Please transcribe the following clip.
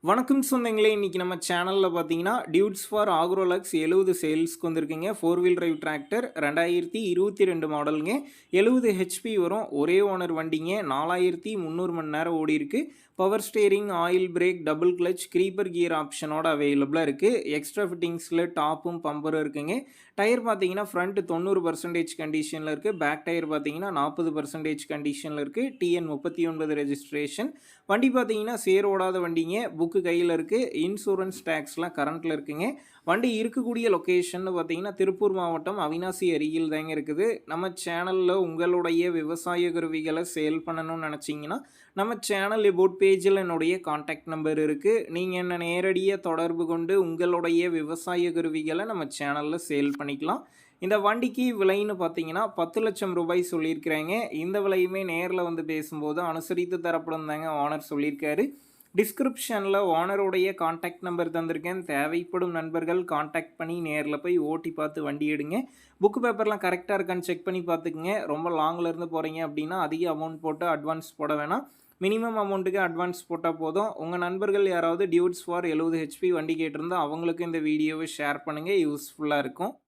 வணக்கம் சொந்தங்களே, இன்னைக்கு நம்ம சேனலில் பார்த்தீங்கன்னா டியூட்ஸ் ஃபார் ஆக்ரோலக்ஸ் 70 சேல்ஸ்க்கு வந்திருக்குங்க. 4 வீல் டிரைவ் டிராக்டர் 2022 மாடலுங்க. 70 ஹெச்பி வரும். ஒரே ஓனர் வண்டிங்க. 4300 மணி நேரம் ஓடி இருக்கு. Power steering, oil brake, double clutch, creeper gear ஆப்ஷனோட அவைலபிளாக இருக்குது. எக்ஸ்ட்ரா ஃபிட்டிங்ஸில் டாப்பும் பம்பரும் இருக்குங்க. டயர் பார்த்தீங்கன்னா ஃப்ரண்ட் 90% கண்டிஷனில் இருக்குது. பேக் டயர் பார்த்தீங்கன்னா 40% கண்டிஷனில் இருக்குது. TN 39 registration. வண்டி பார்த்தீங்கன்னா சேர் ஓடாத வண்டிங்க. புக்கு கையில் இருக்குது. இன்சூரன்ஸ் டேக்ஸ்லாம் கரண்ட்டில் இருக்குங்க. வண்டி இருக்கக்கூடிய லொக்கேஷன் பார்த்தீங்கன்னா திருப்பூர் மாவட்டம் அவினாசி அருகில் தாங்க இருக்குது. நம்ம சேனலில் உங்களுடைய விவசாய கருவிகளை சேல் பண்ணணும்னு நினச்சிங்கன்னா நம்ம சேனல் எபோட் பேஜில் என்னுடைய காண்டாக்ட் நம்பர் இருக்குது. நீங்கள் என்ன நேரடியாக தொடர்பு கொண்டு உங்களுடைய விவசாய கருவிகளை நம்ம சேனலில் சேல் பண்ணிக்கலாம். இந்த வண்டிக்கு விலைன்னு பார்த்தீங்கன்னா 10 லட்சம் ரூபாய் சொல்லியிருக்கிறாங்க. இந்த விலையுமே நேரில் வந்து பேசும்போது அனுசரித்து தரப்படும் தாங்க ஓனர் சொல்லியிருக்காரு. டிஸ்கிரிப்ஷனில் ஓனருடைய காண்டாக்ட் நம்பர் தந்திருக்கேன். தேவைப்படும் நண்பர்கள் காண்டாக்ட் பண்ணி நேரில் போய் ஓட்டி பார்த்து வண்டி எடுங்க. புக்கு பேப்பர்லாம் கரெக்டாக இருக்கான்னு செக் பண்ணி பார்த்துக்குங்க. ரொம்ப லாங்கிலேருந்து போகிறீங்க அப்படின்னா அதிக அமௌண்ட் போட்டு அட்வான்ஸ் போட வேணாம். மினிமம் அமௌண்ட்டுக்கு அட்வான்ஸ் போட்டால் போதும். உங்கள் நண்பர்கள் யாராவது டியூட்ஸ் ஃபார் 70 ஹெச்பி வண்டி கேட்டிருந்தால் அவங்களுக்கு இந்த வீடியோவை ஷேர் பண்ணுங்கள். யூஸ்ஃபுல்லாக இருக்கும்.